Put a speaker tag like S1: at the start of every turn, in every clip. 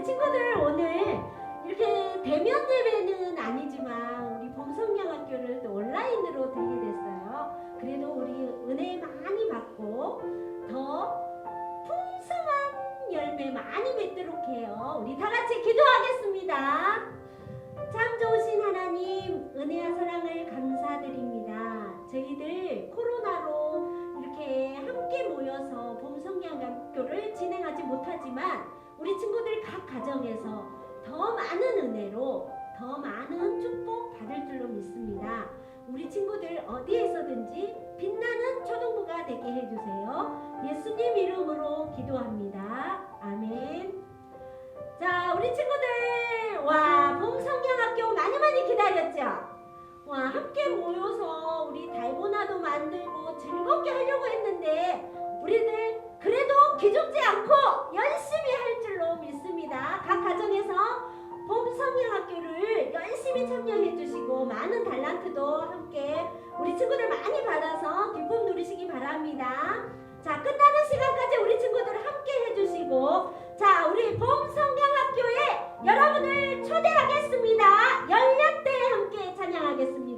S1: 친구들 오늘 이렇게 대면 예배는 아니지만 우리 봄성경학교를 또 온라인으로 들게 됐어요. 그래도 우리 은혜 많이 받고 더 풍성한 열매 많이 맺도록 해요. 우리 다 같이 기도하겠습니다. 참 좋으신 하나님, 은혜와 사랑을 감사드립니다. 저희들 코로나로 이렇게 함께 모여서 봄성경학교를 진행하지 못하지만 우리 친구들 각 가정에서 더 많은 은혜로 더 많은 축복 받을 줄로 믿습니다. 우리 친구들 어디에서든지 빛나는 초등부가 되게 해주세요. 예수님 이름으로 기도합니다. 아멘. 자, 우리 친구들, 와, 봄성경학교 많이 기다렸죠? 와, 함께 모여서 우리 달고나도 만들고 즐겁게 하려고 했는데 우리들 그래도 기죽지 않고 열심히 할 줄로 믿습니다. 각 가정에서 봄성경학교를 열심히 참여해 주시고 많은 달란트도 함께 우리 친구들 많이 받아서 기쁨 누리시기 바랍니다. 자, 끝나는 시간까지 우리 친구들 함께 해주시고, 자, 우리 봄성경학교에 여러분을 초대하겠습니다. 열렸대 함께 찬양하겠습니다.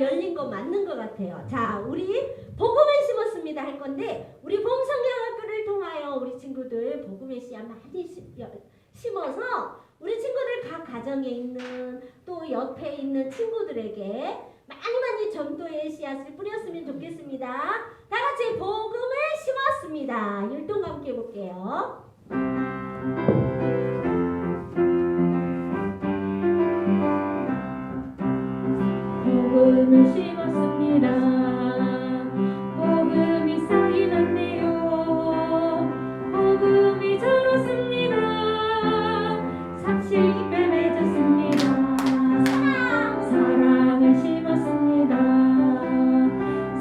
S1: 열린 거 맞는 것 같아요. 자, 우리 복음을 심었습니다 할 건데 우리 봄성경학교를 통하여 우리 친구들 복음의 씨앗 많이 심어서 우리 친구들 각 가정에 있는 또 옆에 있는 친구들에게 많이 전도의 씨앗을 뿌렸으면 좋겠습니다. 다 같이 복음을 심었습니다. 율동과 함께 해볼게요.
S2: 복음을 심었습니다. 복음이 싹이 났네요. 복음이 자랐습니다. 30배 맺었습니다. 사랑을 심었습니다.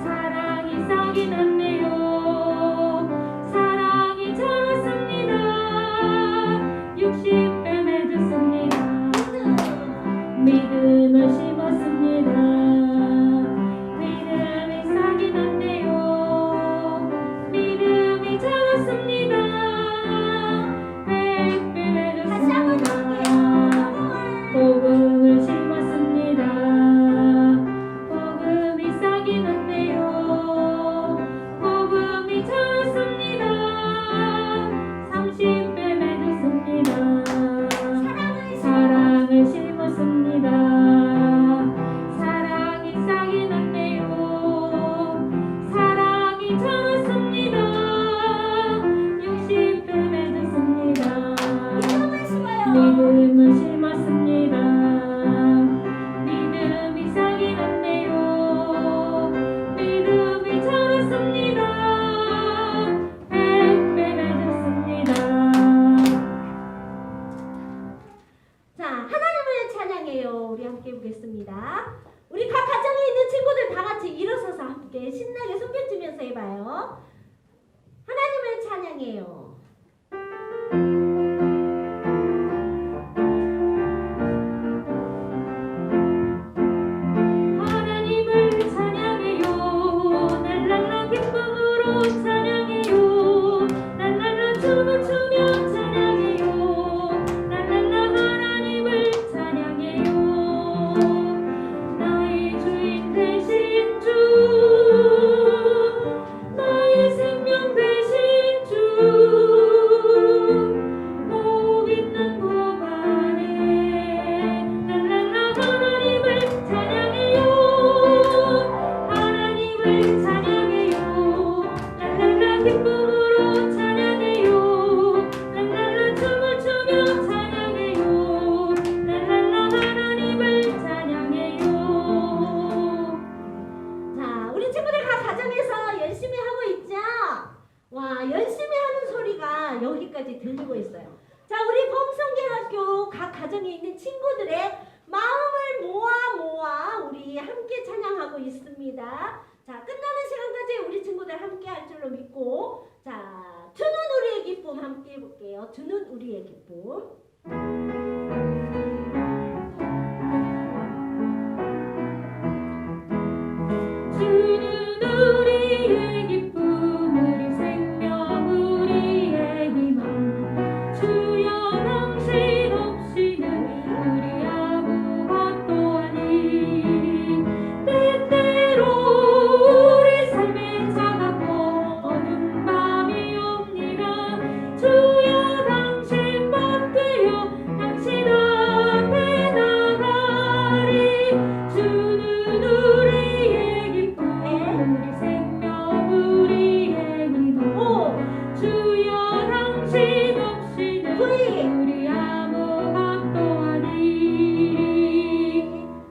S2: 사랑이 싹이 났네요. 사랑이 자랐습니다. 60배 맺었습니다. 믿음을 심었습니다. 복음을 심었습니다. 복음이 싹이 났네요. 복음이 자랐습니다. 30배 맺었습니다. 사랑을 심었습니다. 사랑이 싹이 났네요. 사랑이 자랐습니다. 60배 맺었습니다. 믿음을 심었습니다. 믿음이 싹이 났네요. 믿음이 자랐습니다. 100배 맺었습니다.
S1: 자, 하나님을 찬양해요. 우리 함께 보겠습니다. 우리 각 가정에 있는 친구들 다 같이 일어서서 함께 신나게 손뼉치면서 해봐요. 하나님을 찬양해요.
S2: 하나님을 찬양해요. 랄랄라 기쁨으로 찬양해요. 랄랄라 춤을 추며 찬양해요. 랄랄라 하나님을 찬양해요. 나의 주인 되신 주, 나의 생명 되신 주, 복 있는 복 안에 랄랄라 하나님을 찬양해요. 하나님을 찬양해요. 랄랄라 기쁨으로 찬양해요. 랄랄라 춤을 추며 찬양해요. 랄랄라 하나님을 찬양해요.
S1: 자, 우리 친구들 각 가정에서 열심히 하고 있죠? 와, 열심히 하는 소리가 여기까지 들리고 있어요. 자, 우리 범성계학교 각 가정에 있는 친구들의 마음을 모아 우리 함께 찬양하고 있습니다. 자, 끝나는 시간까지 우리 친구들 함께 할 줄로 믿고, 자, 주는 우리의 기쁨 함께 해볼게요. 주는 우리의 기쁨.
S2: 주는 우리의 기쁨, 우리 생명, 우리의 희망. 주여 당신 없이는 우리 아무것도 아니. 때때로 우리 삶이 차갑고 어두운 밤이 옵니다. 주여 당신 못되어 당신 앞에 나가리. 주는 우리의 기쁨, 우리 생명, 우리의 희망. 주여 당신 없이는 우리 아무것도 아니.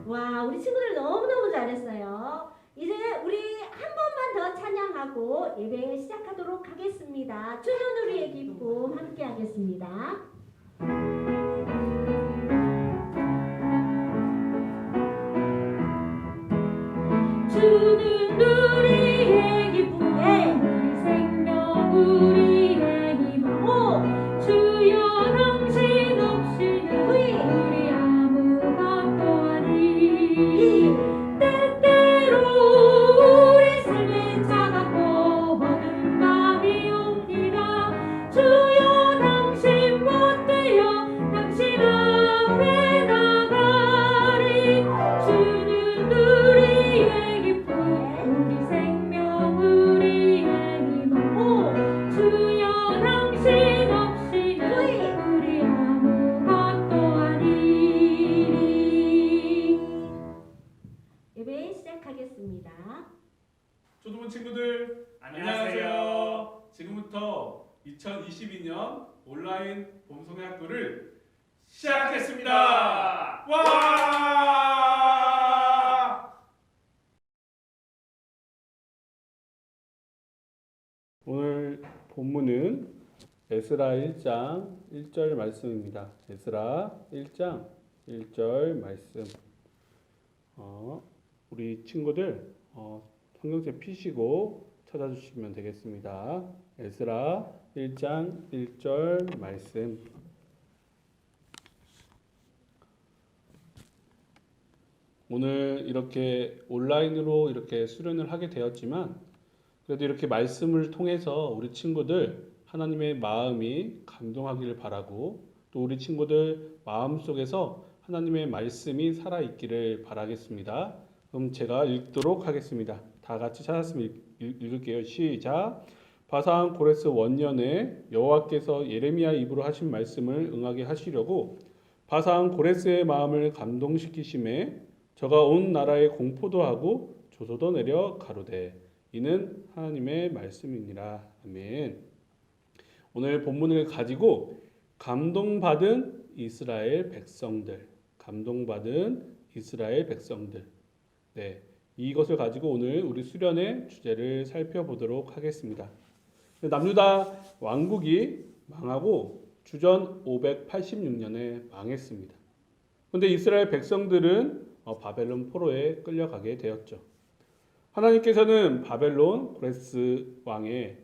S1: 와, 우리 친구들 너무너무 잘했어요. 이제 우리 한 번만 더 찬양하고 예배 시작하도록 하겠습니다. 주는 우리의 기쁨 함께 하겠습니다.
S2: 주는 우리의 기쁨, 우리 생명, 우리의 희망. 주여 당신 없이는 우리 아무것도 아니. 때때로 우리 삶이 차갑고 어두운 밤이 옵니다. 주여 당신 못되어 당신 앞에 나가리. 주는 우리의 기쁨, 우리 생명, 우리의 희망. 주여 당신 없이는 우리 아무것도 아니리.
S1: 예배 시작하겠습니다.
S3: 초등부 친구들 안녕하세요. 지금부터 2022년 온라인 봄송이 학교를 시작하겠습니다. 와! 오늘 본문은 에스라 1장 1절 말씀입니다. 에스라 1장 1절 말씀. 우리 친구들 성경책 피시고 찾아주시면 되겠습니다. 에스라 1장 1절 말씀. 오늘 이렇게 온라인으로 이렇게 수련을 하게 되었지만 그래도 이렇게 말씀을 통해서 우리 친구들 하나님의 마음이 감동하기를 바라고 또 우리 친구들 마음속에서 하나님의 말씀이 살아있기를 바라겠습니다. 그럼 제가 읽도록 하겠습니다. 다 같이 찾았으면 읽을게요. 시작. 바산 고레스 원년에 여호와께서 예레미야 입으로 하신 말씀을 응하게 하시려고 바산 고레스의 마음을 감동시키심에 저가 온 나라에 공포도 하고 조소도 내려 가로되 이는 하나님의 말씀이니라. 아멘. 오늘 본문을 가지고 감동받은 이스라엘 백성들, 네, 이것을 가지고 오늘 우리 수련의 주제를 살펴보도록 하겠습니다. 남유다 왕국이 망하고 주전 586년에 망했습니다. 그런데 이스라엘 백성들은 바벨론 포로에 끌려가게 되었죠. 하나님께서는 바벨론 고레스 왕의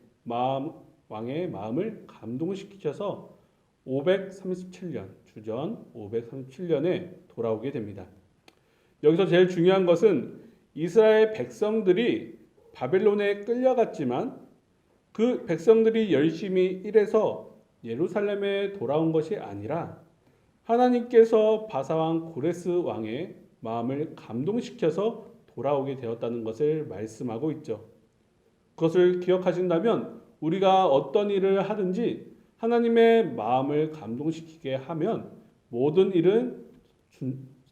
S3: 마음을 감동시키셔서 537년, 주전 537년에 돌아오게 됩니다. 여기서 제일 중요한 것은 이스라엘 백성들이 바벨론에 끌려갔지만 그 백성들이 열심히 일해서 예루살렘에 돌아온 것이 아니라 하나님께서 바사왕 고레스 왕의 마음을 감동시켜서 돌아오게 되었다는 것을 말씀하고 있죠. 그것을 기억하신다면 우리가 어떤 일을 하든지 하나님의 마음을 감동시키게 하면 모든 일은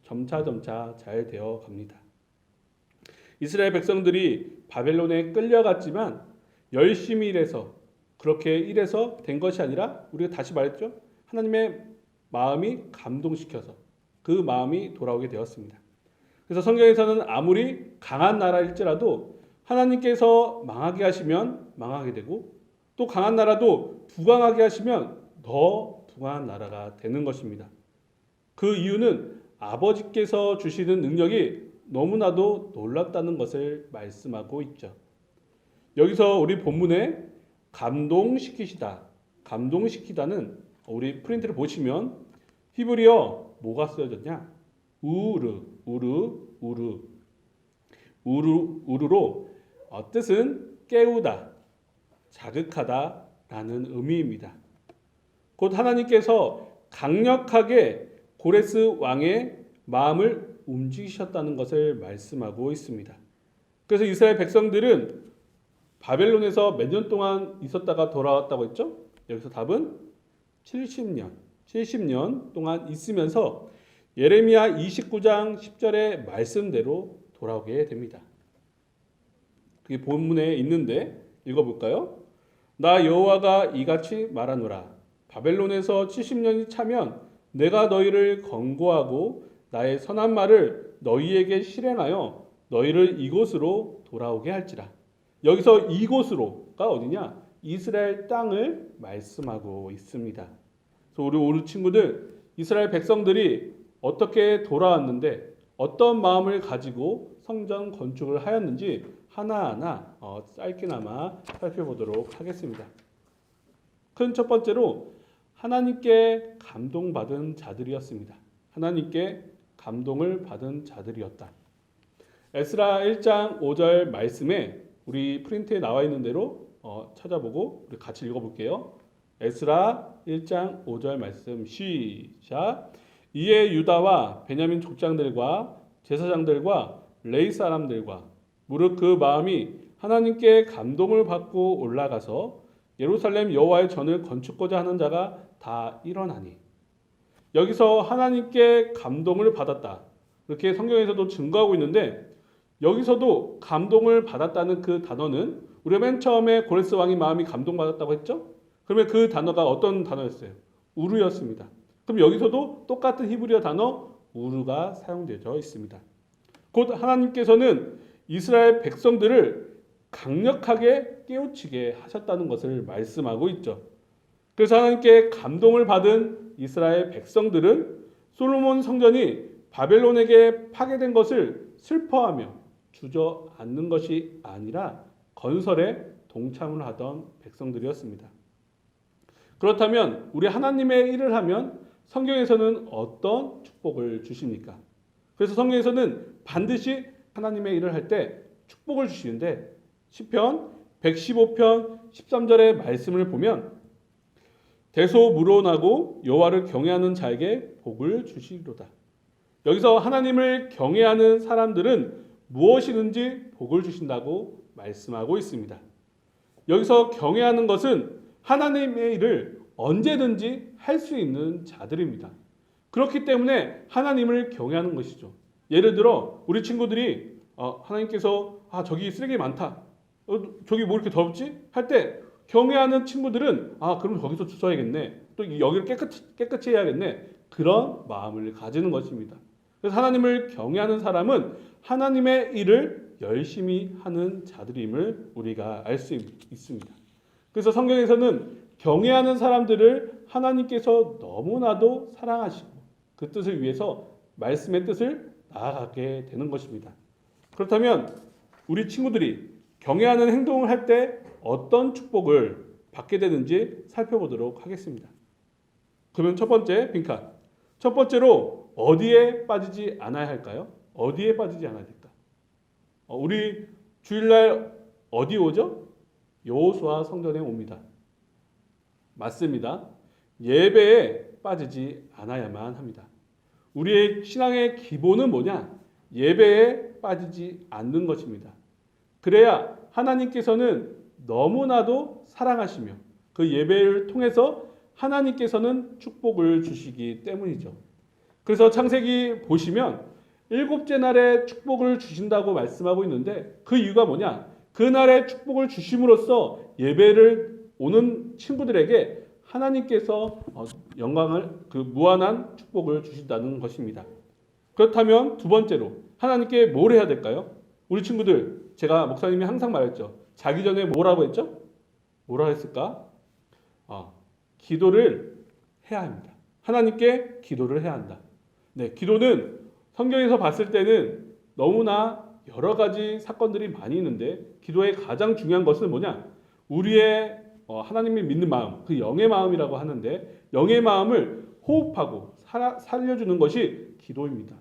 S3: 점차점차 잘 되어 갑니다. 이스라엘 백성들이 바벨론에 끌려갔지만 열심히 일해서 그렇게 일해서 된 것이 아니라 우리가 다시 말했죠. 하나님의 마음이 감동시켜서 그 마음이 돌아오게 되었습니다. 그래서 성경에서는 아무리 강한 나라일지라도 하나님께서 망하게 하시면 망하게 되고 또 강한 나라도 부강하게 하시면 더 부강한 나라가 되는 것입니다. 그 이유는 아버지께서 주시는 능력이 너무나도 놀랍다는 것을 말씀하고 있죠. 여기서 우리 본문에 감동시키다는 우리 프린트를 보시면 히브리어 뭐가 쓰여졌냐? 우르로 뜻은 깨우다, 자극하다라는 의미입니다. 곧 하나님께서 강력하게 고레스 왕의 마음을 움직이셨다는 것을 말씀하고 있습니다. 그래서 이스라엘 백성들은 바벨론에서 몇 년 동안 있었다가 돌아왔다고 했죠? 여기서 답은 70년 동안 있으면서 예레미야 29장 10절의 말씀대로 돌아오게 됩니다. 그게 본문에 있는데 읽어볼까요? 나 여호와가 이같이 말하노라. 바벨론에서 70년이 차면 내가 너희를 권고하고 나의 선한 말을 너희에게 실행하여 너희를 이곳으로 돌아오게 할지라. 여기서 이곳으로가 어디냐? 이스라엘 땅을 말씀하고 있습니다. 그래서 우리 오류 친구들, 이스라엘 백성들이 어떻게 돌아왔는데 어떤 마음을 가지고 성전 건축을 하였는지 하나하나 짧게나마 살펴보도록 하겠습니다. 큰 첫 번째로 하나님께 감동받은 자들이었습니다. 하나님께 감동을 받은 자들이었다. 에스라 1장 5절 말씀에 우리 프린트에 나와 있는 대로 찾아보고 우리 같이 읽어볼게요. 에스라 1장 5절 말씀 시작. 이에 유다와 베냐민 족장들과 제사장들과 레위 사람들과 무릇 그 마음이 하나님께 감동을 받고 올라가서 예루살렘 여호와의 전을 건축고자 하는 자가 다 일어나니. 여기서 하나님께 감동을 받았다. 이렇게 성경에서도 증거하고 있는데 여기서도 감동을 받았다는 그 단어는 우리가 맨 처음에 고레스 왕이 마음이 감동받았다고 했죠? 그러면 그 단어가 어떤 단어였어요? 우르였습니다. 그럼 여기서도 똑같은 히브리어 단어 우르가 사용되어 있습니다. 곧 하나님께서는 이스라엘 백성들을 강력하게 깨우치게 하셨다는 것을 말씀하고 있죠. 그래서 하나님께 감동을 받은 이스라엘 백성들은 솔로몬 성전이 바벨론에게 파괴된 것을 슬퍼하며 주저앉는 것이 아니라 건설에 동참을 하던 백성들이었습니다. 그렇다면 우리 하나님의 일을 하면 성경에서는 어떤 축복을 주십니까? 그래서 성경에서는 반드시 하나님의 일을 할 때 축복을 주시는데 시편 115편 13절의 말씀을 보면 대소무론하고 여호와를 경외하는 자에게 복을 주시리로다. 여기서 하나님을 경외하는 사람들은 무엇이든지 복을 주신다고 말씀하고 있습니다. 여기서 경외하는 것은 하나님의 일을 언제든지 할 수 있는 자들입니다. 그렇기 때문에 하나님을 경외하는 것이죠. 예를 들어 우리 친구들이 하나님께서 저기 쓰레기 많다. 저기 뭐 이렇게 더럽지? 할 때 경외하는 친구들은 그럼 거기서 주워야겠네. 또 여기를 깨끗이 해야겠네. 그런 마음을 가지는 것입니다. 그래서 하나님을 경외하는 사람은 하나님의 일을 열심히 하는 자들임을 우리가 알 수 있습니다. 그래서 성경에서는 경외하는 사람들을 하나님께서 너무나도 사랑하시고 그 뜻을 위해서 말씀의 뜻을 나아가게 되는 것입니다. 그렇다면 우리 친구들이 경외하는 행동을 할 때 어떤 축복을 받게 되는지 살펴보도록 하겠습니다. 그러면 첫 번째 빈칸. 첫 번째로 어디에 빠지지 않아야 할까요? 어디에 빠지지 않아야 될까? 우리 주일날 어디 오죠? 여호수아 성전에 옵니다. 맞습니다. 예배에 빠지지 않아야만 합니다. 우리의 신앙의 기본은 뭐냐? 예배에 빠지지 않는 것입니다. 그래야 하나님께서는 너무나도 사랑하시며 그 예배를 통해서 하나님께서는 축복을 주시기 때문이죠. 그래서 창세기 보시면 일곱째 날에 축복을 주신다고 말씀하고 있는데 그 이유가 뭐냐? 그날에 축복을 주심으로써 예배를 오는 친구들에게 하나님께서 영광을 무한한 축복을 주신다는 것입니다. 그렇다면 두 번째로 하나님께 뭘 해야 될까요? 우리 친구들 제가 목사님이 항상 말했죠. 자기 전에 뭐라고 했죠? 뭐라 했을까? 기도를 해야 합니다. 하나님께 기도를 해야 한다. 네, 기도는 성경에서 봤을 때는 너무나 여러 가지 사건들이 많이 있는데 기도의 가장 중요한 것은 뭐냐? 우리의 하나님을 믿는 마음, 그 영의 마음이라고 하는데 영의 마음을 호흡하고 살려주는 것이 기도입니다.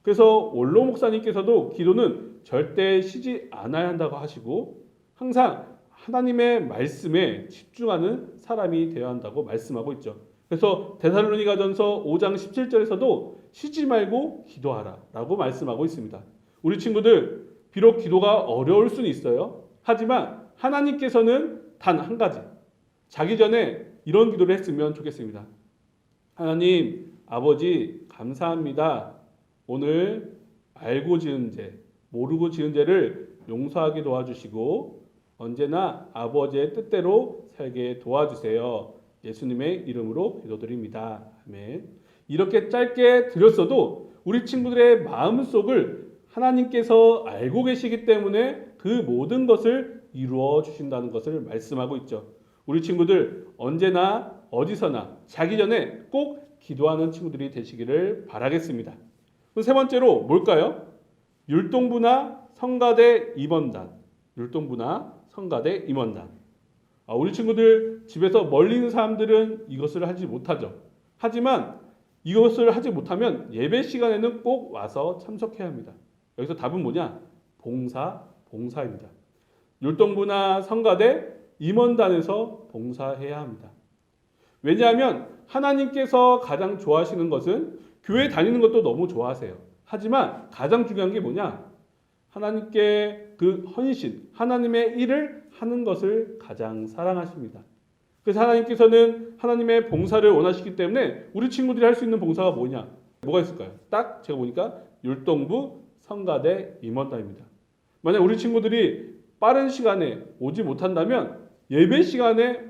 S3: 그래서 원로 목사님께서도 기도는 절대 쉬지 않아야 한다고 하시고 항상 하나님의 말씀에 집중하는 사람이 되어야 한다고 말씀하고 있죠. 그래서 데살로니가전서 5장 17절에서도 쉬지 말고 기도하라 라고 말씀하고 있습니다. 우리 친구들 비록 기도가 어려울 수는 있어요. 하지만 하나님께서는 단 한 가지 자기 전에 이런 기도를 했으면 좋겠습니다. 하나님 아버지 감사합니다. 오늘 알고 지은 죄 모르고 지은 죄를 용서하게 도와주시고 언제나 아버지의 뜻대로 살게 도와주세요. 예수님의 이름으로 기도드립니다. 아멘. 이렇게 짧게 드렸어도 우리 친구들의 마음속을 하나님께서 알고 계시기 때문에 그 모든 것을 이루어 주신다는 것을 말씀하고 있죠. 우리 친구들 언제나 어디서나 자기 전에 꼭 기도하는 친구들이 되시기를 바라겠습니다. 세 번째로 뭘까요? 율동부나 성가대 임원단. 율동부나 성가대 임원단. 우리 친구들 집에서 멀리 있는 사람들은 이것을 하지 못하죠. 하지만 이것을 하지 못하면 예배 시간에는 꼭 와서 참석해야 합니다. 여기서 답은 뭐냐? 봉사입니다. 율동부나 성가대 임원단에서 봉사해야 합니다. 왜냐하면 하나님께서 가장 좋아하시는 것은 교회 다니는 것도 너무 좋아하세요. 하지만 가장 중요한 게 뭐냐? 하나님께 그 헌신, 하나님의 일을 하는 것을 가장 사랑하십니다. 그래서 하나님께서는 하나님의 봉사를 원하시기 때문에 우리 친구들이 할 수 있는 봉사가 뭐냐? 뭐가 있을까요? 딱 제가 보니까 율동부, 성가대, 임원단입니다. 만약 우리 친구들이 빠른 시간에 오지 못한다면 예배 시간에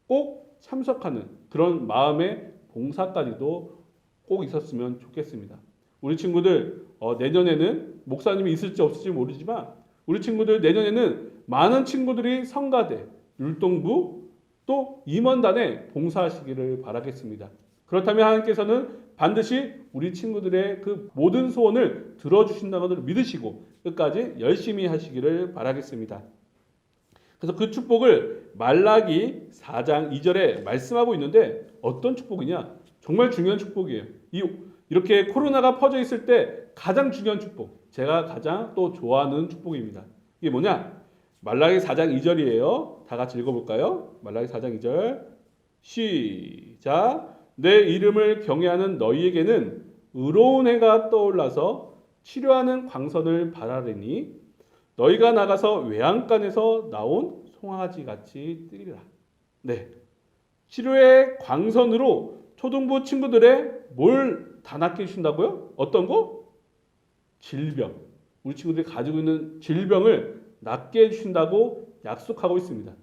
S3: 꼭 참석하는 그런 마음의 봉사까지도 꼭 있었으면 좋겠습니다. 우리 친구들 내년에는 목사님이 있을지 없을지 모르지만 우리 친구들 내년에는 많은 친구들이 성가대, 율동부 또 임원단에 봉사하시기를 바라겠습니다. 그렇다면 하나님께서는 반드시 우리 친구들의 그 모든 소원을 들어주신다는 것을 믿으시고 끝까지 열심히 하시기를 바라겠습니다. 그래서 그 축복을 말라기 4장 2절에 말씀하고 있는데 어떤 축복이냐? 정말 중요한 축복이에요. 이렇게 코로나가 퍼져 있을 때 가장 중요한 축복, 제가 가장 또 좋아하는 축복입니다. 이게 뭐냐? 말라기 4장 2절이에요. 다 같이 읽어볼까요? 말라기 4장 2절 시작. 내 이름을 경외하는 너희에게는 의로운 해가 떠올라서 치료하는 광선을 바라리니 너희가 나가서 외양간에서 나온 송아지 같이 뜨리라. 네, 치료의 광선으로 초등부 친구들의 뭘 다 낫게 해주신다고요? 어떤 거? 질병. 우리 친구들이 가지고 있는 질병을 낫게 해주신다고 약속하고 있습니다.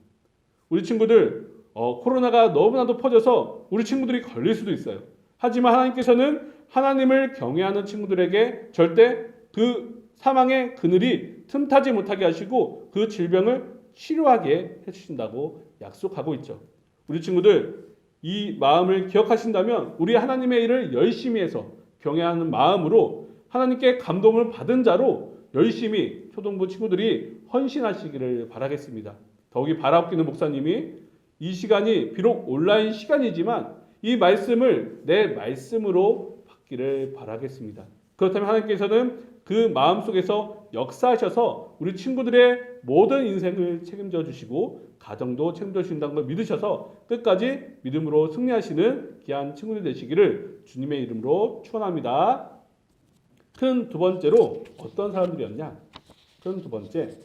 S3: 우리 친구들 코로나가 너무나도 퍼져서 우리 친구들이 걸릴 수도 있어요. 하지만 하나님께서는 하나님을 경외하는 친구들에게 절대 그 사망의 그늘이 틈타지 못하게 하시고 그 질병을 치료하게 해주신다고 약속하고 있죠. 우리 친구들 이 마음을 기억하신다면 우리 하나님의 일을 열심히 해서 경외하는 마음으로 하나님께 감동을 받은 자로 열심히 초등부 친구들이 헌신하시기를 바라겠습니다. 더욱이 바라옵기는 목사님이 이 시간이 비록 온라인 시간이지만 이 말씀을 내 말씀으로 받기를 바라겠습니다. 그렇다면 하나님께서는 그 마음속에서 역사하셔서 우리 친구들의 모든 인생을 책임져 주시고 가정도 책임져 주신다는 걸 믿으셔서 끝까지 믿음으로 승리하시는 귀한 친구들 되시기를 주님의 이름으로 축원합니다. 큰 두 번째로 어떤 사람들이었냐? 큰 두 번째,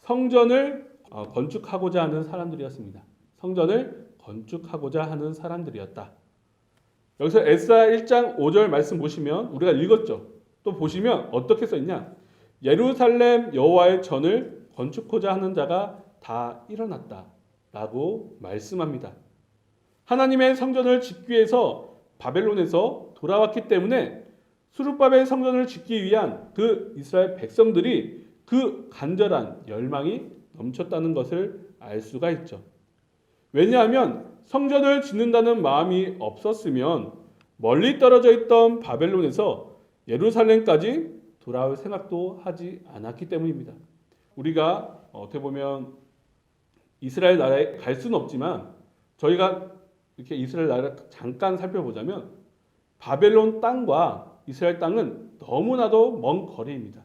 S3: 성전을 건축하고자 하는 사람들이었습니다. 성전을 건축하고자 하는 사람들이었다. 여기서 에스라 1장 5절 말씀 보시면 우리가 읽었죠. 또 보시면 어떻게 써있냐? 예루살렘 여호와의 전을 건축하고자 하는 자가 다 일어났다 라고 말씀합니다. 하나님의 성전을 짓기 위해서 바벨론에서 돌아왔기 때문에 수르바벨 성전을 짓기 위한 그 이스라엘 백성들이 그 간절한 열망이 넘쳤다는 것을 알 수가 있죠. 왜냐하면 성전을 짓는다는 마음이 없었으면 멀리 떨어져 있던 바벨론에서 예루살렘까지 돌아올 생각도 하지 않았기 때문입니다. 우리가 어떻게 보면 이스라엘 나라에 갈 수는 없지만 저희가 이렇게 이스라엘 나라를 잠깐 살펴보자면 바벨론 땅과 이스라엘 땅은 너무나도 먼 거리입니다.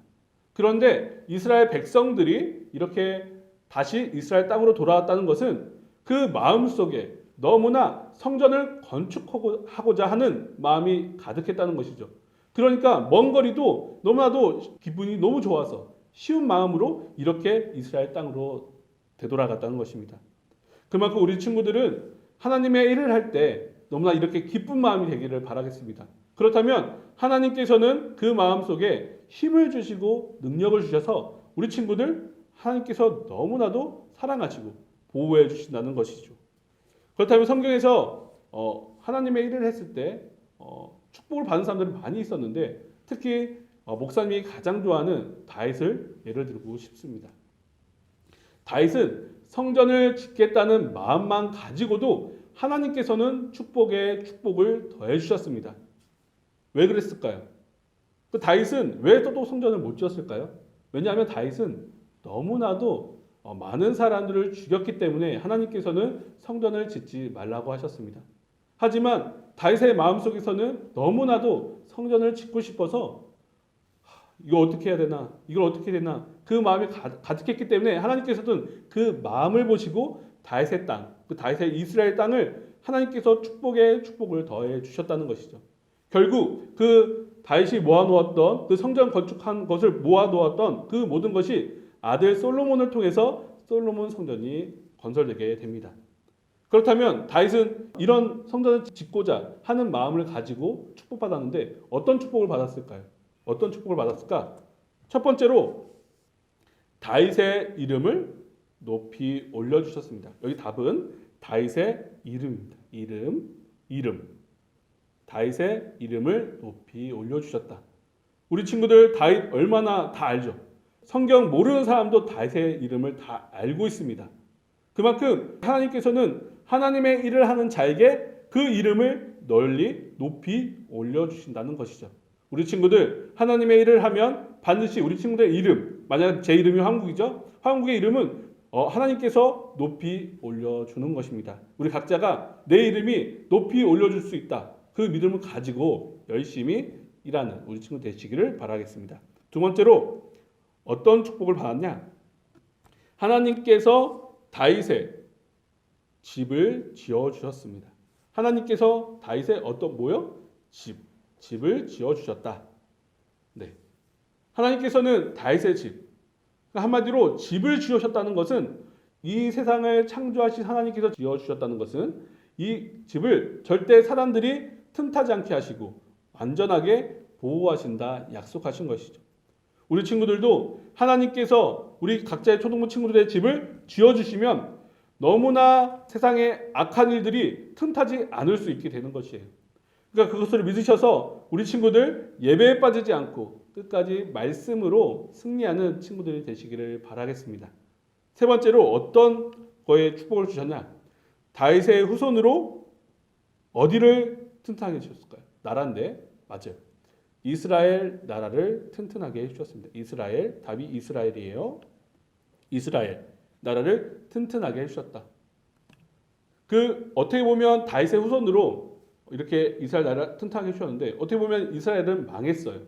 S3: 그런데 이스라엘 백성들이 이렇게 다시 이스라엘 땅으로 돌아왔다는 것은 그 마음속에 너무나 성전을 건축하고자 하는 마음이 가득했다는 것이죠. 그러니까 먼 거리도 너무나도 기분이 너무 좋아서 쉬운 마음으로 이렇게 이스라엘 땅으로 되돌아갔다는 것입니다. 그만큼 우리 친구들은 하나님의 일을 할 때 너무나 이렇게 기쁜 마음이 되기를 바라겠습니다. 그렇다면 하나님께서는 그 마음속에 힘을 주시고 능력을 주셔서 우리 친구들 하나님께서 너무나도 사랑하시고 보호해 주신다는 것이죠. 그렇다면 성경에서 하나님의 일을 했을 때 축복을 받은 사람들이 많이 있었는데 특히 목사님이 가장 좋아하는 다윗을 예를 들고 싶습니다. 다윗은 성전을 짓겠다는 마음만 가지고도 하나님께서는 축복에 축복을 더해 주셨습니다. 왜 그랬을까요? 그 다윗은 왜 또 성전을 못 지었을까요? 왜냐하면 다윗은 너무나도 많은 사람들을 죽였기 때문에 하나님께서는 성전을 짓지 말라고 하셨습니다. 하지만 다윗의 마음속에서는 너무나도 성전을 짓고 싶어서 이거 어떻게 해야 되나? 이걸 어떻게 해야 되나? 그 마음이 가득했기 때문에 하나님께서는 그 마음을 보시고 다윗의 땅, 그 다윗의 이스라엘 땅을 하나님께서 축복에 축복을 더해 주셨다는 것이죠. 결국 그 다윗이 모아놓았던 그 성전 건축한 것을 모아놓았던 그 모든 것이 아들 솔로몬을 통해서 솔로몬 성전이 건설되게 됩니다. 그렇다면 다윗은 이런 성전을 짓고자 하는 마음을 가지고 축복받았는데 어떤 축복을 받았을까요? 어떤 축복을 받았을까? 첫 번째로 다윗의 이름을 높이 올려주셨습니다. 여기 답은 다윗의 이름입니다. 이름. 다윗의 이름을 높이 올려주셨다. 우리 친구들 다윗 얼마나 다 알죠? 성경 모르는 사람도 다윗의 이름을 다 알고 있습니다. 그만큼 하나님께서는 하나님의 일을 하는 자에게 그 이름을 널리 높이 올려주신다는 것이죠. 우리 친구들 하나님의 일을 하면 반드시 우리 친구들의 이름, 만약 제 이름이 황국이죠. 황국의 이름은 하나님께서 높이 올려주는 것입니다. 우리 각자가 내 이름이 높이 올려줄 수 있다. 그 믿음을 가지고 열심히 일하는 우리 친구 되시기를 바라겠습니다. 두 번째로 어떤 축복을 받았냐? 하나님께서 다윗의 집을 지어주셨습니다. 하나님께서 다윗의 어떤 집을 지어주셨다. 네. 하나님께서는 다윗의 집, 한마디로 집을 지으셨다는 것은 이 세상을 창조하신 하나님께서 지어주셨다는 것은 이 집을 절대 사람들이 틈타지 않게 하시고 완전하게 보호하신다 약속하신 것이죠. 우리 친구들도 하나님께서 우리 각자의 초등부 친구들의 집을 지어주시면 너무나 세상에 악한 일들이 틈타지 않을 수 있게 되는 것이에요. 그러니까 그것을 믿으셔서 우리 친구들 예배에 빠지지 않고 끝까지 말씀으로 승리하는 친구들이 되시기를 바라겠습니다. 세 번째로 어떤 거에 축복을 주셨냐? 다윗의 후손으로 어디를 튼튼하게 주셨을까요? 나라인데 맞아요. 이스라엘 나라를 튼튼하게 해주셨습니다. 이스라엘, 답이 이스라엘이에요. 이스라엘 나라를 튼튼하게 해주셨다. 어떻게 보면 다윗의 후손으로 이렇게 이스라엘 나라 튼튼하게 해주셨는데 어떻게 보면 이스라엘은 망했어요.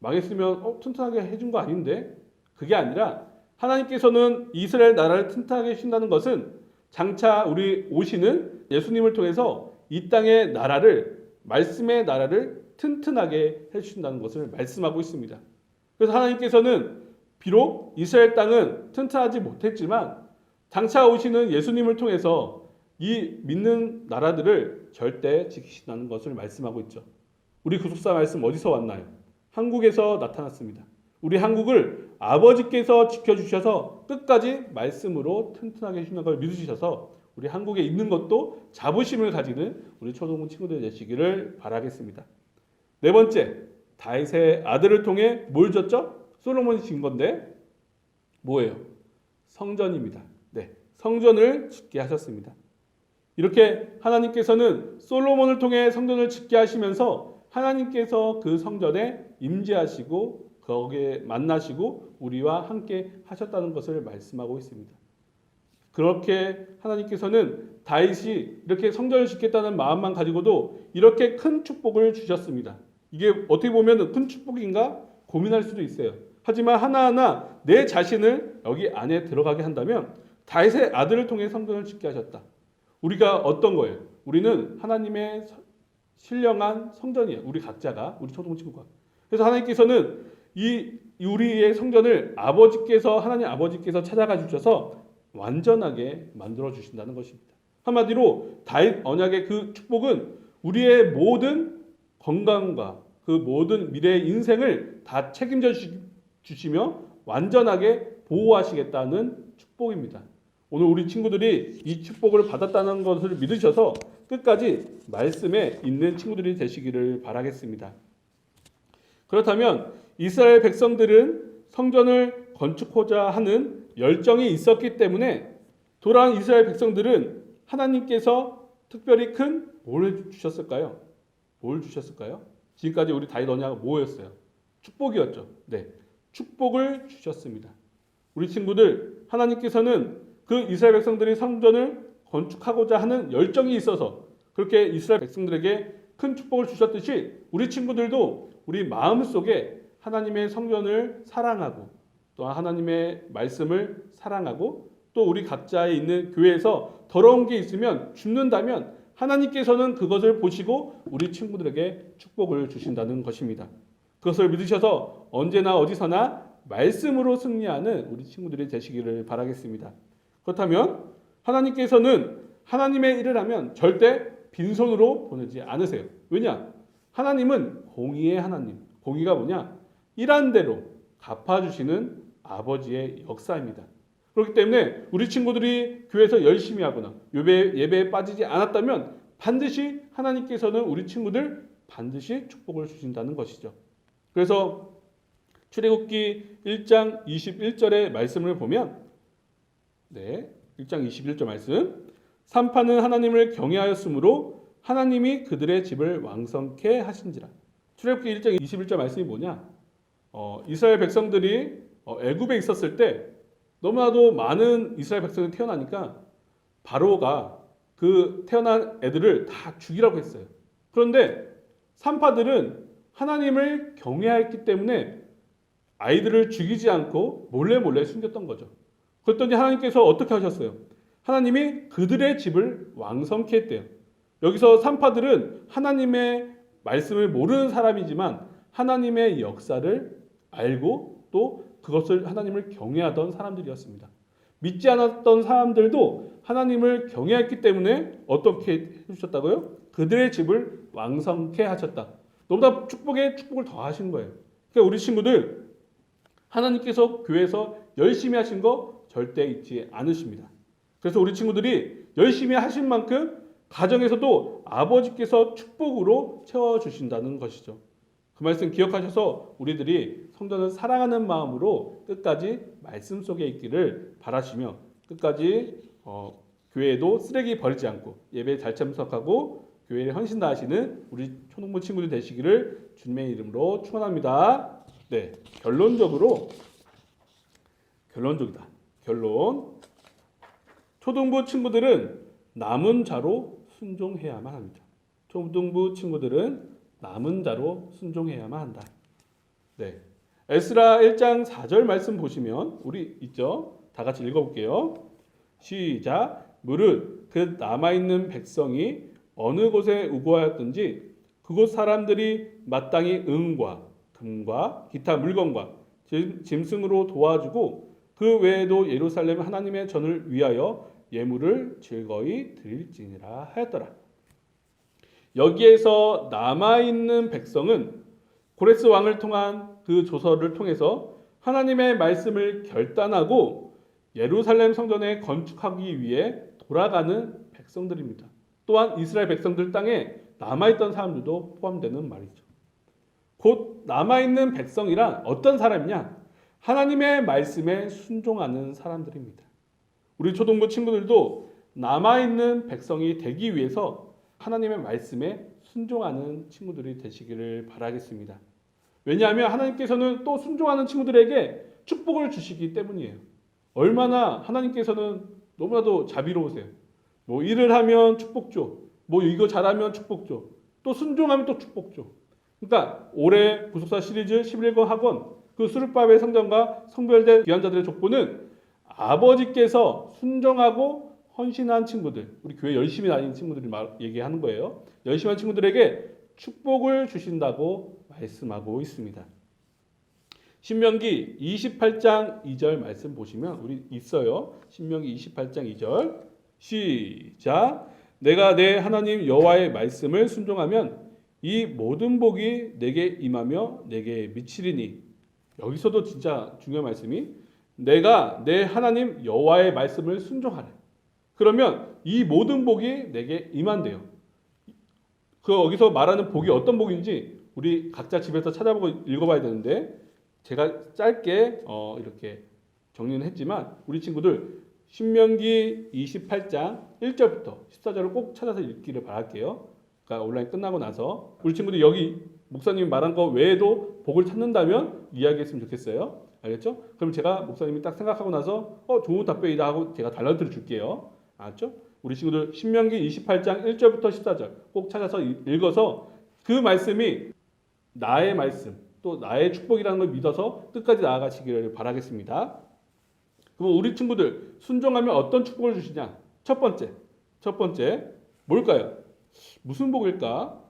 S3: 망했으면 튼튼하게 해준 거 아닌데 그게 아니라 하나님께서는 이스라엘 나라를 튼튼하게 해주신다는 것은 장차 우리 오시는 예수님을 통해서 이 땅의 나라를 말씀의 나라를 튼튼하게 해주신다는 것을 말씀하고 있습니다. 그래서 하나님께서는 비록 이스라엘 땅은 튼튼하지 못했지만 장차 오시는 예수님을 통해서 이 믿는 나라들을 절대 지키신다는 것을 말씀하고 있죠. 우리 구속사 말씀 어디서 왔나요? 한국에서 나타났습니다. 우리 한국을 아버지께서 지켜주셔서 끝까지 말씀으로 튼튼하게 해주신다는 걸 믿으셔서 우리 한국에 있는 것도 자부심을 가지는 우리 초등부 친구들 되시기를 바라겠습니다. 네 번째, 다윗의 아들을 통해 뭘 줬죠? 솔로몬이 진 건데 뭐예요? 성전입니다. 네, 성전을 짓게 하셨습니다. 이렇게 하나님께서는 솔로몬을 통해 성전을 짓게 하시면서 하나님께서 그 성전에 임재하시고 거기에 만나시고 우리와 함께 하셨다는 것을 말씀하고 있습니다. 그렇게 하나님께서는 다윗이 이렇게 성전을 짓겠다는 마음만 가지고도 이렇게 큰 축복을 주셨습니다. 이게 어떻게 보면 큰 축복인가 고민할 수도 있어요. 하지만 하나하나 내 자신을 여기 안에 들어가게 한다면 다윗의 아들을 통해 성전을 짓게 하셨다. 우리가 어떤 거예요? 우리는 하나님의 신령한 성전이에요. 우리 각자가, 우리 초등 친구가. 그래서 하나님께서는 우리의 성전을 하나님 아버지께서 찾아가 주셔서 완전하게 만들어 주신다는 것입니다. 한마디로 다윗 언약의 그 축복은 우리의 모든 건강과 그 모든 미래의 인생을 다 책임져 주시며 완전하게 보호하시겠다는 축복입니다. 오늘 우리 친구들이 이 축복을 받았다는 것을 믿으셔서 끝까지 말씀에 있는 친구들이 되시기를 바라겠습니다. 그렇다면 이스라엘 백성들은 성전을 건축하고자 하는 열정이 있었기 때문에 돌아온 이스라엘 백성들은 하나님께서 특별히 큰 뭘 주셨을까요? 뭘 주셨을까요? 지금까지 우리 다윗 언약은 뭐였어요? 축복이었죠. 네, 축복을 주셨습니다. 우리 친구들, 하나님께서는 그 이스라엘 백성들이 성전을 건축하고자 하는 열정이 있어서 그렇게 이스라엘 백성들에게 큰 축복을 주셨듯이 우리 친구들도 우리 마음속에 하나님의 성전을 사랑하고 또 하나님의 말씀을 사랑하고 또 우리 각자에 있는 교회에서 더러운 게 있으면 줍는다면 하나님께서는 그것을 보시고 우리 친구들에게 축복을 주신다는 것입니다. 그것을 믿으셔서 언제나 어디서나 말씀으로 승리하는 우리 친구들이 되시기를 바라겠습니다. 그렇다면 하나님께서는 하나님의 일을 하면 절대 빈손으로 보내지 않으세요. 왜냐? 하나님은 공의의 하나님. 공의가 뭐냐? 일한 대로 갚아주시는 아버지의 역사입니다. 그렇기 때문에 우리 친구들이 교회에서 열심히 하거나 예배에 빠지지 않았다면 반드시 하나님께서는 우리 친구들 반드시 축복을 주신다는 것이죠. 그래서 출애굽기 1장 21절의 말씀을 보면 1장 21절 말씀 산파는 하나님을 경외하였으므로 하나님이 그들의 집을 왕성케 하신지라. 출애굽기 1장 21절 말씀이 뭐냐? 이스라엘 백성들이 애굽에 있었을 때 너무나도 많은 이스라엘 백성이 태어나니까 바로가 그 태어난 애들을 다 죽이라고 했어요. 그런데 산파들은 하나님을 경외했기 때문에 아이들을 죽이지 않고 몰래 숨겼던 거죠. 그랬더니 하나님께서 어떻게 하셨어요? 하나님이 그들의 집을 왕성케 했대요. 여기서 산파들은 하나님의 말씀을 모르는 사람이지만 하나님의 역사를 알고 또 그것을 하나님을 경외하던 사람들이었습니다. 믿지 않았던 사람들도 하나님을 경외했기 때문에 어떻게 해주셨다고요? 그들의 집을 왕성케 하셨다. 너무나 축복에 축복을 더하신 거예요. 그러니까 우리 친구들 하나님께서 교회에서 열심히 하신 거 절대 잊지 않으십니다. 그래서 우리 친구들이 열심히 하신 만큼 가정에서도 아버지께서 축복으로 채워주신다는 것이죠. 그 말씀 기억하셔서 우리들이 성전을 사랑하는 마음으로 끝까지 말씀 속에 있기를 바라시며 끝까지 교회에도 쓰레기 버리지 않고 예배에 잘 참석하고 교회에 헌신 다하시는 우리 초등부 친구들 되시기를 주님의 이름으로 축원합니다. 네, 결론적이다. 결론. 초등부 친구들은 남은 자로 순종해야만 합니다. 초등부 친구들은 남은 자로 순종해야만 한다. 네. 에스라 1장 4절 말씀 보시면 우리 있죠? 다 같이 읽어볼게요. 시작. 무릇 그 남아있는 백성이 어느 곳에 우거하였든지 그곳 사람들이 마땅히 은과 금과 기타 물건과 짐승으로 도와주고 그 외에도 예루살렘 하나님의 전을 위하여 예물을 즐거이 드릴지니라 하였더라. 여기에서 남아있는 백성은 고레스 왕을 통한 그 조서를 통해서 하나님의 말씀을 결단하고 예루살렘 성전에 건축하기 위해 돌아가는 백성들입니다. 또한 이스라엘 백성들 땅에 남아있던 사람들도 포함되는 말이죠. 곧 남아있는 백성이란 어떤 사람이냐? 하나님의 말씀에 순종하는 사람들입니다. 우리 초등부 친구들도 남아있는 백성이 되기 위해서 하나님의 말씀에 순종하는 친구들이 되시기를 바라겠습니다. 왜냐하면 하나님께서는 또 순종하는 친구들에게 축복을 주시기 때문이에요. 얼마나 하나님께서는 너무나도 자비로우세요. 뭐 일을 하면 축복 줘. 뭐 이거 잘하면 축복 줘. 또 순종하면 또 축복 줘. 그러니까 올해 부속사 시리즈 11권 학원 그 수르바벨 성전과 성별된 귀한 자들의 족보는 아버지께서 순종하고 헌신한 친구들, 우리 교회 열심히 다니는 친구들이 얘기하는 거예요. 열심히 한 친구들에게 축복을 주신다고 말씀하고 있습니다. 신명기 28장 2절 말씀 보시면 우리 있어요. 신명기 28장 2절 시작. 내가 내 하나님 여호와의 말씀을 순종하면 이 모든 복이 내게 임하며 내게 미치리니. 여기서도 진짜 중요한 말씀이 내가 내 하나님 여호와의 말씀을 순종하래. 그러면 이 모든 복이 내게 임한대요. 그 여기서 말하는 복이 어떤 복인지 우리 각자 집에서 찾아보고 읽어봐야 되는데 제가 짧게 이렇게 정리는 했지만 우리 친구들 신명기 28장 1절부터 14절을 꼭 찾아서 읽기를 바랄게요. 그러니까 온라인 끝나고 나서 우리 친구들 여기 목사님이 말한 거 외에도 복을 찾는다면 이야기했으면 좋겠어요. 알겠죠? 그럼 제가 목사님이 딱 생각하고 나서 좋은 답변이다 하고 제가 달란트를 줄게요. 알았죠? 우리 친구들 신명기 28장 1절부터 14절 꼭 찾아서 읽어서 그 말씀이 나의 말씀 또 나의 축복이라는 걸 믿어서 끝까지 나아가시기를 바라겠습니다. 그럼 우리 친구들 순종하면 어떤 축복을 주시냐? 첫 번째 뭘까요? 무슨 복일까?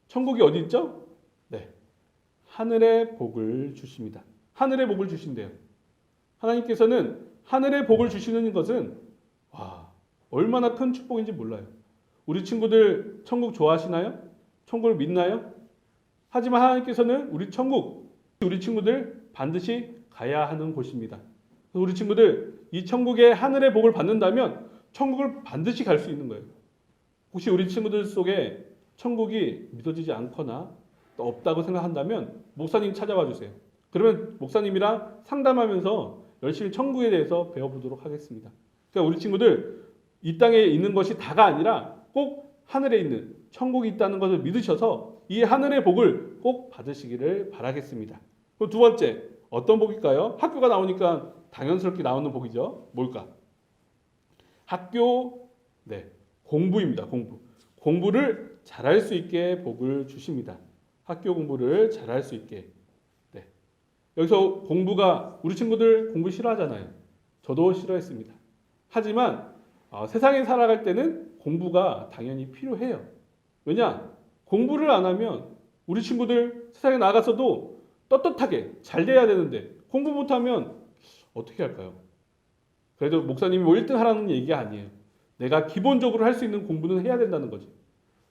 S3: 천국이 어디 있죠? 네, 하늘의 복을 주십니다. 하늘의 복을 주신대요. 하나님께서는 하늘의 복을 주시는 것은 얼마나 큰 축복인지 몰라요. 우리 친구들 천국 좋아하시나요? 천국을 믿나요? 하지만 하나님께서는 우리 천국, 우리 친구들 반드시 가야 하는 곳입니다. 우리 친구들 이 천국의 하늘의 복을 받는다면 천국을 반드시 갈 수 있는 거예요. 혹시 우리 친구들 속에 천국이 믿어지지 않거나 또 없다고 생각한다면 목사님 찾아와 주세요. 그러면 목사님이랑 상담하면서 열심히 천국에 대해서 배워보도록 하겠습니다. 그러니까 우리 친구들 이 땅에 있는 것이 다가 아니라 꼭 하늘에 있는 천국이 있다는 것을 믿으셔서 이 하늘의 복을 꼭 받으시기를 바라겠습니다. 그럼 두 번째 어떤 복일까요? 학교가 나오니까 당연스럽게 나오는 복이죠. 뭘까? 학교, 공부입니다. 공부를 잘할 수 있게 복을 주십니다. 학교 공부를 잘할 수 있게. 여기서 공부가 우리 친구들 공부 싫어하잖아요. 저도 싫어했습니다. 하지만 세상에 살아갈 때는 공부가 당연히 필요해요. 왜냐? 공부를 안 하면 우리 친구들 세상에 나가서도 떳떳하게 잘 돼야 되는데 공부 못하면 어떻게 할까요? 그래도 목사님이 뭐 1등 하라는 얘기가 아니에요. 내가 기본적으로 할 수 있는 공부는 해야 된다는 거죠.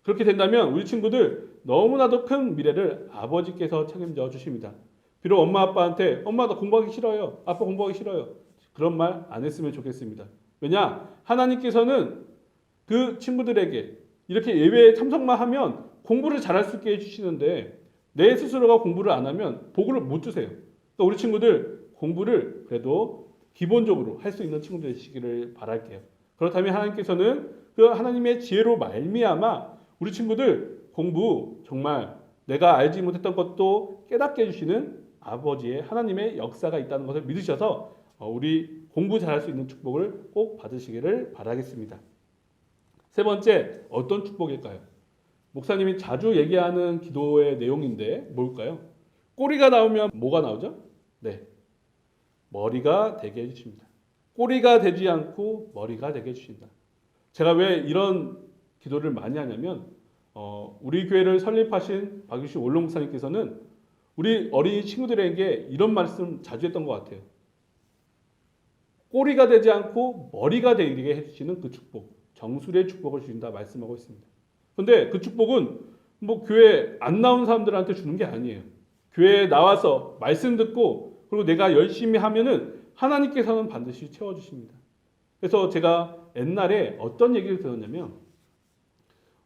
S3: 그렇게 된다면 우리 친구들 너무나도 큰 미래를 아버지께서 책임져 주십니다. 비록 엄마 아빠한테 엄마 나 공부하기 싫어요. 아빠 공부하기 싫어요. 그런 말 안 했으면 좋겠습니다. 왜냐? 하나님께서는 그 친구들에게 이렇게 예배에 참석만 하면 공부를 잘할 수 있게 해주시는데 내 스스로가 공부를 안 하면 복을 못 주세요. 그러니까 우리 친구들 공부를 그래도 기본적으로 할 수 있는 친구들 되시기를 바랄게요. 그렇다면 하나님께서는 그 하나님의 지혜로 말미암아 우리 친구들 공부 정말 내가 알지 못했던 것도 깨닫게 해주시는 아버지의 하나님의 역사가 있다는 것을 믿으셔서 우리 공부 잘할 수 있는 축복을 꼭 받으시기를 바라겠습니다. 세 번째, 어떤 축복일까요? 목사님이 자주 얘기하는 기도의 내용인데 뭘까요? 꼬리가 나오면 뭐가 나오죠? 네, 머리가 되게 해주십니다. 꼬리가 되지 않고 머리가 되게 해주신다. 제가 왜 이런 기도를 많이 하냐면 우리 교회를 설립하신 박유신 원로 목사님께서는 우리 어린이 친구들에게 이런 말씀 자주 했던 것 같아요. 꼬리가 되지 않고 머리가 되게 해주시는 그 축복, 정수리의 축복을 주신다 말씀하고 있습니다. 그런데 그 축복은 뭐 교회 안 나온 사람들한테 주는 게 아니에요. 교회에 나와서 말씀 듣고 그리고 내가 열심히 하면은 하나님께서는 반드시 채워주십니다. 그래서 제가 옛날에 어떤 얘기를 들었냐면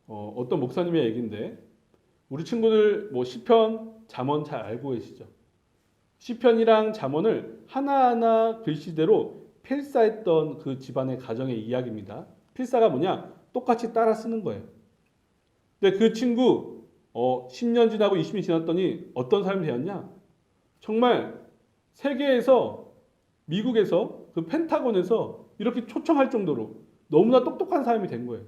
S3: 어떤 목사님의 얘기인데 우리 친구들 뭐 시편, 잠언 잘 알고 계시죠? 시편이랑 잠언을 하나하나 글씨대로 필사했던 그 집안의 가정의 이야기입니다. 필사가 뭐냐? 똑같이 따라 쓰는 거예요. 근데 그 친구 10년 지나고 20년 지났더니 어떤 사람이 되었냐? 정말 세계에서 미국에서 그 펜타곤에서 이렇게 초청할 정도로 너무나 똑똑한 사람이 된 거예요.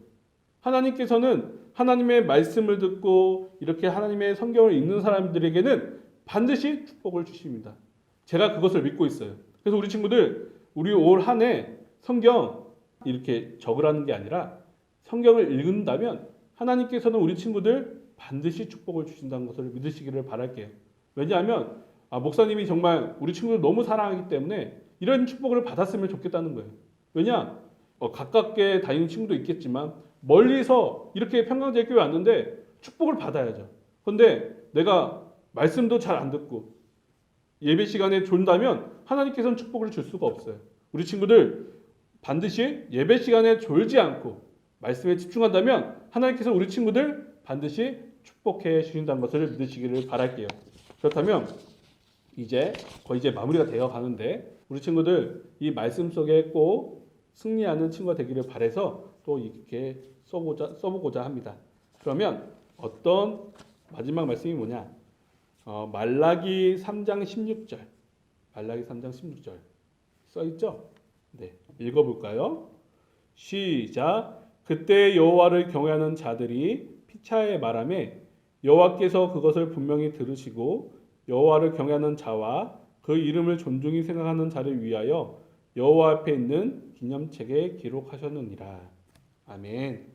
S3: 하나님께서는 하나님의 말씀을 듣고 이렇게 하나님의 성경을 읽는 사람들에게는 반드시 축복을 주십니다. 제가 그것을 믿고 있어요. 그래서 우리 친구들 우리 올 한 해 성경 이렇게 적으라는 게 아니라 성경을 읽는다면 하나님께서는 우리 친구들 반드시 축복을 주신다는 것을 믿으시기를 바랄게요. 왜냐하면 목사님이 정말 우리 친구들 너무 사랑하기 때문에 이런 축복을 받았으면 좋겠다는 거예요. 왜냐? 가깝게 다니는 친구도 있겠지만 멀리서 이렇게 평강제교회 왔는데 축복을 받아야죠. 그런데 내가 말씀도 잘 안 듣고 예배 시간에 졸다면 하나님께서는 축복을 줄 수가 없어요. 우리 친구들 반드시 예배 시간에 졸지 않고 말씀에 집중한다면 하나님께서 우리 친구들 반드시 축복해 주신다는 것을 믿으시기를 바랄게요. 그렇다면 거의 이제 마무리가 되어 가는데 우리 친구들 이 말씀 속에 꼭 승리하는 친구가 되기를 바라서 또 이렇게 써보고자 합니다. 그러면 어떤 마지막 말씀이 뭐냐? 말라기 3장 16절. 말라기 3장 16절 써 있죠? 네, 읽어볼까요? 시작. 그때 여호와를 경외하는 자들이 피차에 말하매 여호와께서 그것을 분명히 들으시고 여호와를 경외하는 자와 그 이름을 존중히 생각하는 자를 위하여 여호와 앞에 있는 기념책에 기록하셨느니라. 아멘.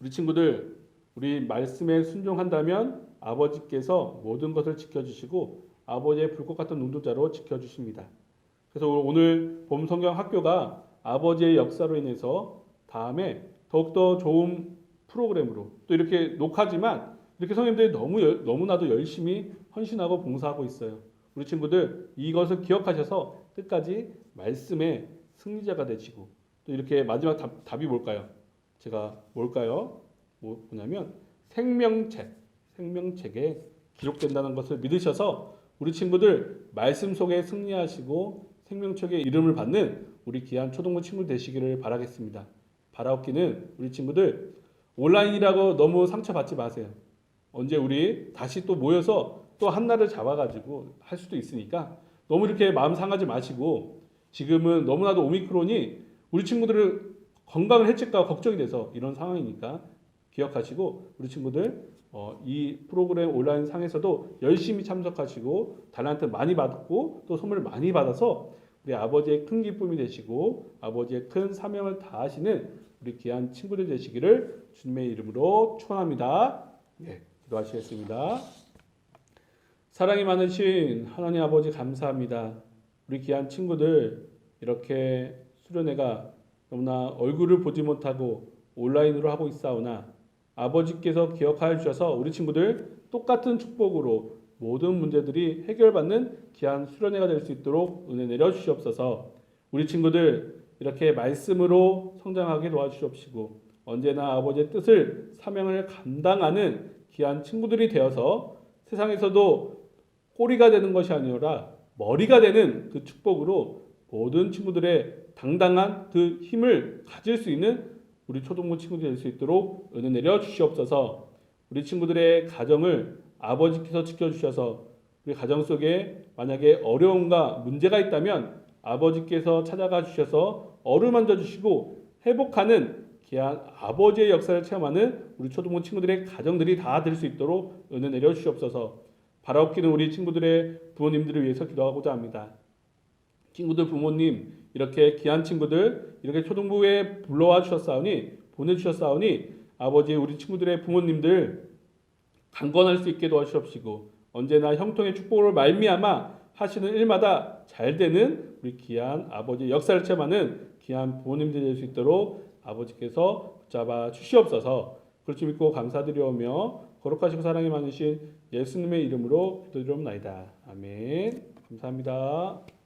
S3: 우리 친구들, 우리 말씀에 순종한다면 아버지께서 모든 것을 지켜주시고 아버지의 불꽃 같은 눈동자로 지켜주십니다. 그래서 오늘 봄 성경 학교가 아버지의 역사로 인해서 다음에 더욱더 좋은 프로그램으로 또 이렇게 녹화지만 이렇게 성님들이 너무나도 열심히 헌신하고 봉사하고 있어요. 우리 친구들 이것을 기억하셔서 끝까지 말씀의 승리자가 되시고 또 이렇게 마지막 답이 뭘까요? 제가 뭘까요? 뭐냐면 생명책에 기록된다는 것을 믿으셔서 우리 친구들 말씀 속에 승리하시고 생명책의 이름을 받는 우리 귀한 초등부 친구 되시기를 바라겠습니다. 바라옵기는 우리 친구들 온라인이라고 너무 상처받지 마세요. 언제 우리 다시 또 모여서 또 한날을 잡아가지고 할 수도 있으니까 너무 이렇게 마음 상하지 마시고 지금은 너무나도 오미크론이 우리 친구들을 건강을 해칠까 걱정이 돼서 이런 상황이니까 기억하시고 우리 친구들 이 프로그램 온라인 상에서도 열심히 참석하시고 달란트 많이 받고 또 선물 많이 받아서 우리 아버지의 큰 기쁨이 되시고 아버지의 큰 사명을 다하시는 우리 귀한 친구들 되시기를 주님의 이름으로 축원합니다. 네, 기도하시겠습니다. 사랑이 많으신 하나님 아버지 감사합니다. 우리 귀한 친구들 이렇게 수련회가 너무나 얼굴을 보지 못하고 온라인으로 하고 있사오나 아버지께서 기억하여 주셔서 우리 친구들 똑같은 축복으로 모든 문제들이 해결받는 귀한 수련회가 될 수 있도록 은혜 내려 주시옵소서. 우리 친구들 이렇게 말씀으로 성장하게 도와주시옵시고 언제나 아버지의 뜻을 사명을 감당하는 귀한 친구들이 되어서 세상에서도 꼬리가 되는 것이 아니라 머리가 되는 그 축복으로 모든 친구들의 당당한 그 힘을 가질 수 있는 우리 초등부 친구들이 될 수 있도록 은혜 내려 주시옵소서. 우리 친구들의 가정을 아버지께서 지켜주셔서 우리 가정 속에 만약에 어려움과 문제가 있다면 아버지께서 찾아가 주셔서 어루만져 주시고 회복하는 귀한 아버지의 역사를 체험하는 우리 초등부 친구들의 가정들이 다 될 수 있도록 은혜 내려 주시옵소서. 바라옵기는 우리 친구들의 부모님들을 위해서 기도하고자 합니다. 친구들 부모님 이렇게 귀한 친구들 이렇게 초등부에 불러와 주셨사오니 보내주셨사오니 아버지 우리 친구들의 부모님들 강건할 수 있게 도와주시옵시고 언제나 형통의 축복을 말미암아 하시는 일마다 잘 되는 우리 귀한 아버지의 역사를 체험하는 귀한 부모님들이 될 수 있도록 아버지께서 붙잡아 주시옵소서. 그렇지 믿고 감사드리오며 거룩하시고 사랑이 많으신 예수님의 이름으로 기도드리옵나이다. 아멘. 감사합니다.